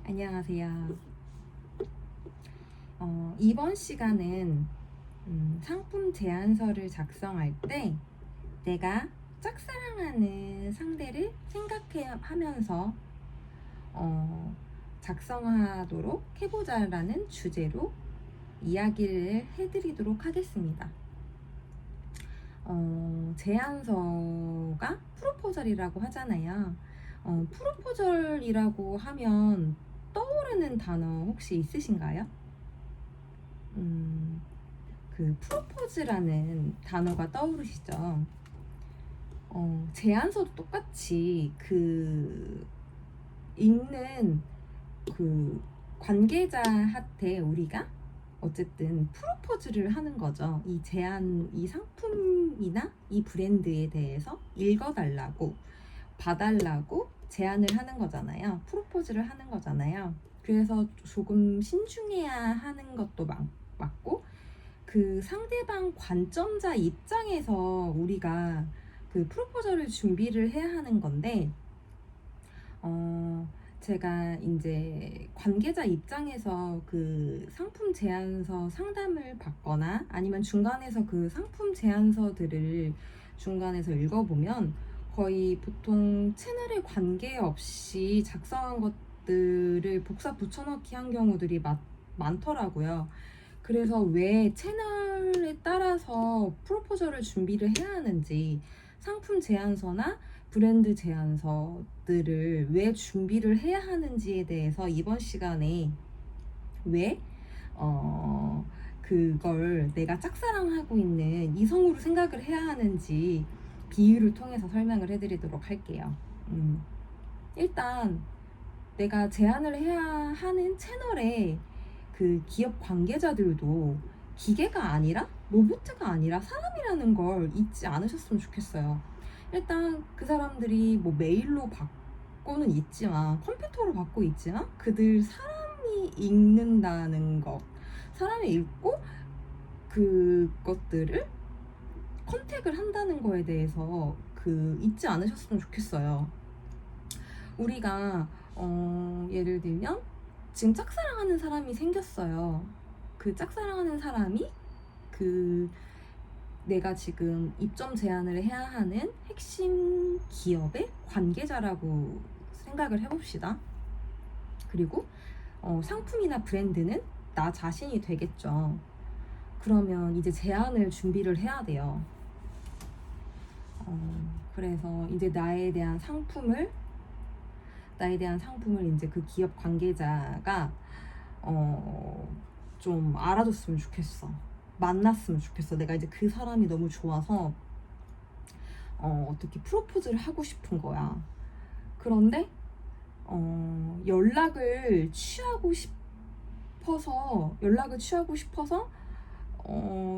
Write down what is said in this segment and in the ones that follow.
안녕하세요. 이번 시간은 상품 제안서를 작성할 때 내가 짝사랑하는 상대를 생각하면서 작성하도록 해보자라는 주제로 이야기를 해드리도록 하겠습니다. 제안서가 프로포절이라고 하잖아요. 프로포절이라고 하면 떠오르는 단어 혹시 있으신가요? 그 프로포즈라는 단어가 떠오르시죠? 제안서도 똑같이 그 읽는 그 관계자한테 우리가 어쨌든 프로포즈를 하는 거죠. 이 상품이나 이 브랜드에 대해서 읽어달라고, 봐달라고 제안을 하는 거잖아요. 프로포즈를 하는 거잖아요. 그래서 조금 신중해야 하는 것도 맞고, 그 상대방 관점자 입장에서 우리가 그 프로포즈를 준비를 해야 하는 건데, 제가 이제 관계자 입장에서 그 상품 제안서 상담을 받거나 아니면 중간에서 그 상품 제안서들을 중간에서 읽어보면 거의 보통 채널에 관계없이 작성한 것들을 복사 붙여넣기 한 경우들이 많더라고요. 그래서 왜 채널에 따라서 프로포저를 준비를 해야 하는지, 상품 제안서나 브랜드 제안서들을 왜 준비를 해야 하는지에 대해서 이번 시간에 왜 그걸 내가 짝사랑하고 있는 이성으로 생각을 해야 하는지 비유를 통해서 설명을 해드리도록 할게요. 일단 내가 제안을 해야 하는 채널에 그 기업 관계자들도 기계가 아니라 로봇가 아니라 사람이라는 걸 잊지 않으셨으면 좋겠어요. 일단 그 사람들이 뭐 메일로 받고는 있지만, 컴퓨터로 받고 있지만, 그들 사람이 읽는다는 것, 사람이 읽고 그것들을 컨택을 한다는 거에 대해서 잊지 않으셨으면 좋겠어요. 우리가 예를 들면 지금 짝사랑하는 사람이 생겼어요. 그 짝사랑하는 사람이 내가 지금 입점 제안을 해야 하는 핵심 기업의 관계자라고 생각을 해봅시다. 그리고 상품이나 브랜드는 나 자신이 되겠죠. 그러면 이제 제안을 준비를 해야 돼요. 그래서 이제 나에 대한 상품을 이제 그 기업 관계자가 좀 알아줬으면 좋겠어. 만났으면 좋겠어. 내가 이제 그 사람이 너무 좋아서 어떻게 프로포즈를 하고 싶은 거야. 그런데 연락을 취하고 싶어서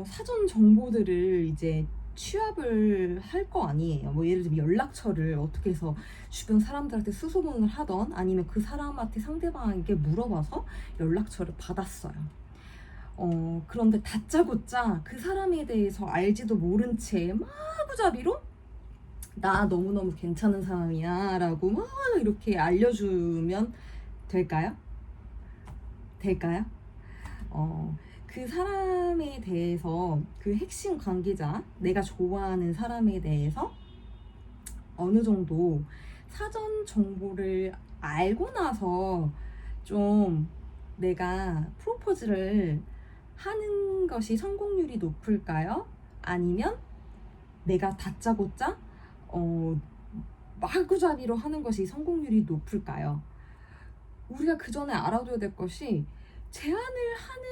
사전 정보들을 이제 취합을 할 거 아니에요. 뭐 예를 들면 연락처를 어떻게 해서 주변 사람들한테 수소문을 하던, 아니면 그 사람한테 상대방에게 물어봐서 연락처를 받았어요. 그런데 다짜고짜 그 사람에 대해서 알지도 모른 채 마구잡이로 나 너무너무 괜찮은 사람이야 라고 막 이렇게 알려주면 될까요? 그 사람에 대해서, 그 핵심 관계자, 내가 좋아하는 사람에 대해서 어느 정도 사전 정보를 알고 나서 좀 내가 프로포즈를 하는 것이 성공률이 높을까요? 아니면 내가 다짜고짜 마구잡이로 하는 것이 성공률이 높을까요? 우리가 그 전에 알아둬야 될 것이, 제안을 하는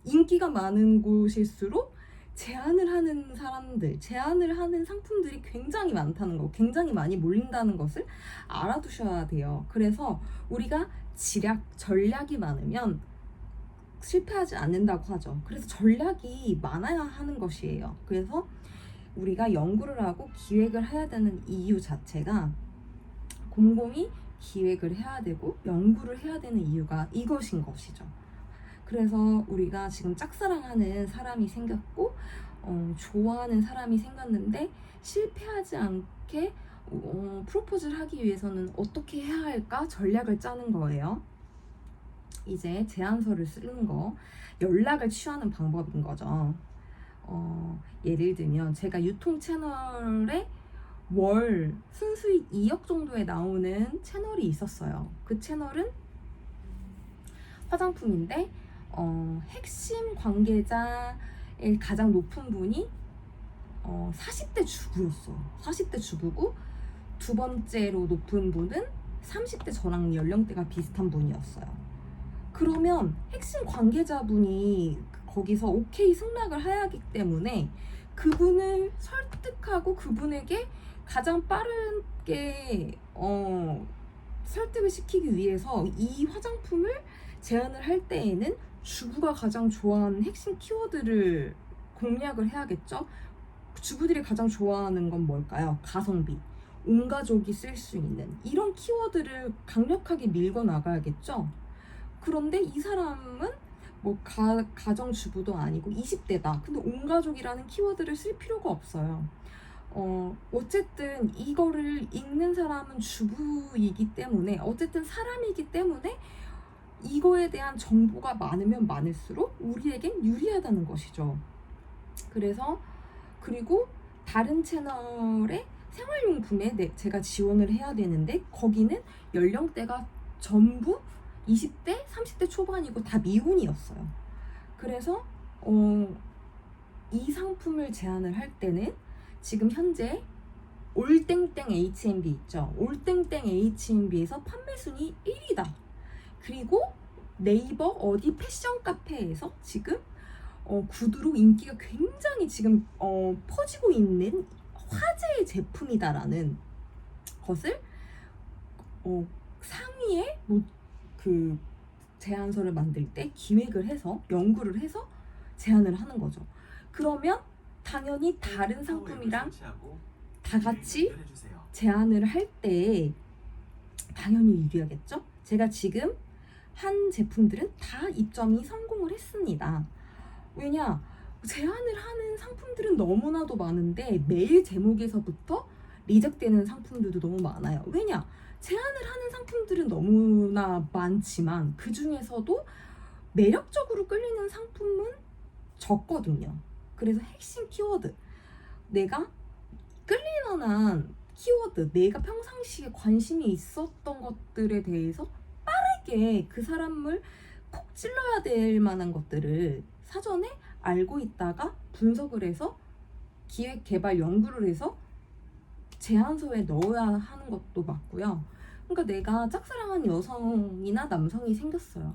인기가 많은 곳일수록 제안을 하는 사람들, 제안을 하는 상품들이 굉장히 많다는 거, 굉장히 많이 몰린다는 것을 알아두셔야 돼요. 그래서 우리가 전략이 많으면 실패하지 않는다고 하죠. 그래서 전략이 많아야 하는 것이에요. 그래서 우리가 연구를 하고 기획을 해야 되는 이유 자체가, 곰곰이 기획을 해야 되고 연구를 해야 되는 이유가 이것인 것이죠. 그래서 우리가 지금 짝사랑하는 사람이 생겼고 좋아하는 사람이 생겼는데 실패하지 않게 프로포즈를 하기 위해서는 어떻게 해야 할까 전략을 짜는 거예요. 이제 제안서를 쓰는 거, 연락을 취하는 방법인 거죠. 예를 들면 제가 유통 채널에 월 순수익 2억 정도에 나오는 채널이 있었어요. 그 채널은 화장품인데 핵심 관계자의 가장 높은 분이 40대 주부였어. 40대 주부고 두 번째로 높은 분은 30대 저랑 연령대가 비슷한 분이었어요. 그러면 핵심 관계자분이 거기서 오케이 승낙을 하기 때문에 그분을 설득하고 그분에게 가장 빠르게 설득을 시키기 위해서 이 화장품을 제안을 할 때에는 주부가 가장 좋아하는 핵심 키워드를 공략을 해야겠죠. 주부들이 가장 좋아하는 건 뭘까요? 가성비, 온 가족이 쓸 수 있는 이런 키워드를 강력하게 밀고 나가야겠죠. 그런데 이 사람은 뭐 가정주부도 아니고 20대다. 근데 온 가족이라는 키워드를 쓸 필요가 없어요. 어쨌든 이거를 읽는 사람은 주부이기 때문에, 어쨌든 사람이기 때문에 이거에 대한 정보가 많으면 많을수록 우리에겐 유리하다는 것이죠. 그리고 다른 채널의 생활용품에 제가 지원을 해야 되는데 거기는 연령대가 전부 20대, 30대 초반이고 다 미혼이었어요. 그래서 이 상품을 제안을 할 때는 지금 현재 올땡땡 H&B 있죠. 올땡땡 H&B에서 판매 순위 1위다. 그리고 네이버 어디 패션 카페에서 지금 구두로 인기가 굉장히 지금 퍼지고 있는 화제의 제품이다라는 것을 상위에 그 제안서를 만들 때 기획을 해서 연구를 해서 제안을 하는 거죠. 그러면 당연히 다른 상품이랑 다 같이 제안을 할 때 당연히 유리하겠죠? 제가 지금 한 제품들은 다 입점이 성공을 했습니다. 왜냐? 제안을 하는 상품들은 너무나도 많은데 메일 제목에서부터 리젝되는 상품들도 너무 많아요. 왜냐? 제안을 하는 상품들은 너무나 많지만 그 중에서도 매력적으로 끌리는 상품은 적거든요. 그래서 핵심 키워드, 내가 끌릴 만한 키워드, 내가 평상시에 관심이 있었던 것들에 대해서 빠르게 그 사람을 콕 찔러야 될 만한 것들을 사전에 알고 있다가 분석을 해서 기획 개발 연구를 해서 제안서에 넣어야 하는 것도 맞고요. 그러니까 내가 짝사랑한 여성이나 남성이 생겼어요.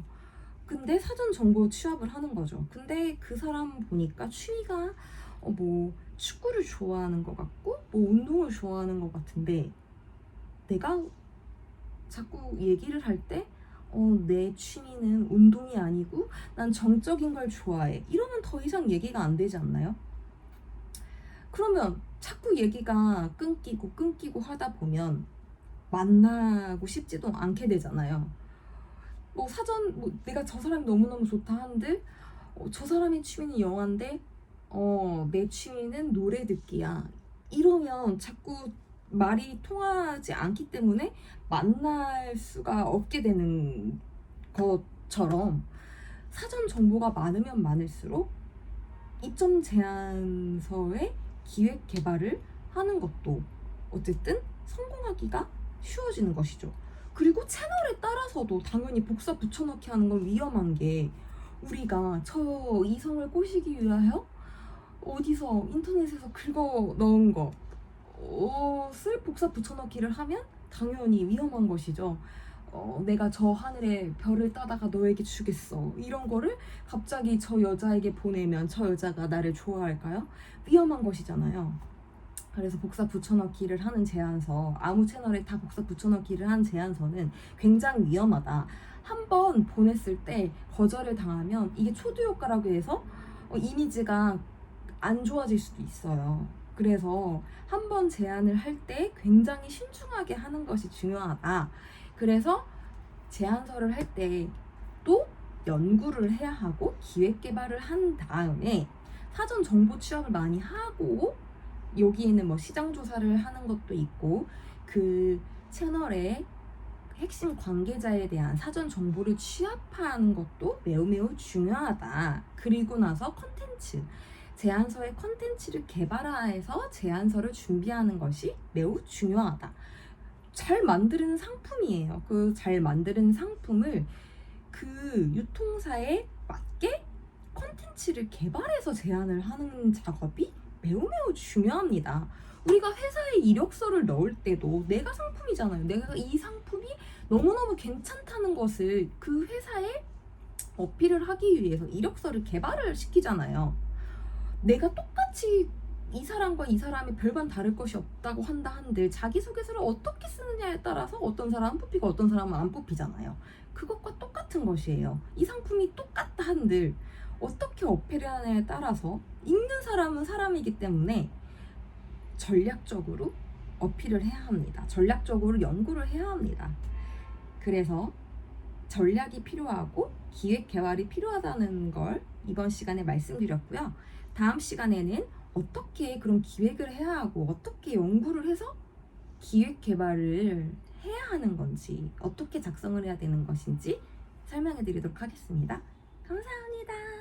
근데 사전 정보 취합을 하는 거죠. 근데 그 사람 보니까 취미가 뭐 축구를 좋아하는 것 같고 뭐 운동을 좋아하는 것 같은데 내가 자꾸 얘기를 할 때 내 취미는 운동이 아니고 난 정적인 걸 좋아해. 이러면 더 이상 얘기가 안 되지 않나요? 그러면 자꾸 얘기가 끊기고 하다 보면 만나고 싶지도 않게 되잖아요. 뭐 사전 내가 저 사람이 너무너무 좋다 한들 저 사람의 취미는 영화인데 내 취미는 노래 듣기야. 이러면 자꾸 말이 통하지 않기 때문에 만날 수가 없게 되는 것처럼 사전 정보가 많으면 많을수록 입점 제안서의 기획 개발을 하는 것도 어쨌든 성공하기가 쉬워지는 것이죠. 그리고 채널에 따라서도 당연히 복사 붙여넣기 하는 건 위험한 게 우리가 저 이성을 꼬시기 위하여 어디서 인터넷에서 긁어 넣은 거 쓸 복사 붙여넣기를 하면 당연히 위험한 것이죠. 내가 저 하늘에 별을 따다가 너에게 주겠어. 이런 거를 갑자기 저 여자에게 보내면 저 여자가 나를 좋아할까요? 위험한 것이잖아요. 그래서 복사 붙여넣기를 하는 제안서, 아무 채널에 다 복사 붙여넣기를 한 제안서는 굉장히 위험하다. 한번 보냈을 때 거절을 당하면 이게 초두 효과라고 해서 이미지가 안 좋아질 수도 있어요. 그래서 한번 제안을 할 때 굉장히 신중하게 하는 것이 중요하다. 그래서 제안서를 할 때 또 연구를 해야 하고 기획 개발을 한 다음에 사전 정보 취합을 많이 하고 여기에는 뭐 시장 조사를 하는 것도 있고 그 채널의 핵심 관계자에 대한 사전 정보를 취합하는 것도 매우 매우 중요하다. 그리고 나서 컨텐츠, 제안서의 컨텐츠를 개발해서 제안서를 준비하는 것이 매우 중요하다. 잘 만드는 상품이에요. 그 잘 만드는 상품을 그 유통사에 맞게 컨텐츠를 개발해서 제안을 하는 작업이 매우 매우 중요합니다. 우리가 회사에 이력서를 넣을 때도 내가 상품이잖아요. 내가 이 상품이 너무너무 괜찮다는 것을 그 회사에 어필을 하기 위해서 이력서를 개발을 시키잖아요. 내가 똑같이 이 사람과 이 사람이 별반 다를 것이 없다고 한다 한들 자기소개서를 어떻게 쓰느냐에 따라서 어떤 사람은 뽑히고 어떤 사람은 안 뽑히잖아요. 그것과 똑같은 것이에요. 이 상품이 똑같다 한들 어떻게 어필을 하느냐에 따라서 읽는 사람은 사람이기 때문에 전략적으로 어필을 해야 합니다. 전략적으로 연구를 해야 합니다. 그래서 전략이 필요하고 기획 개발이 필요하다는 걸 이번 시간에 말씀드렸고요. 다음 시간에는 어떻게 그런 기획을 해야 하고 어떻게 연구를 해서 기획 개발을 해야 하는 건지, 어떻게 작성을 해야 되는 것인지 설명해 드리도록 하겠습니다. 감사합니다.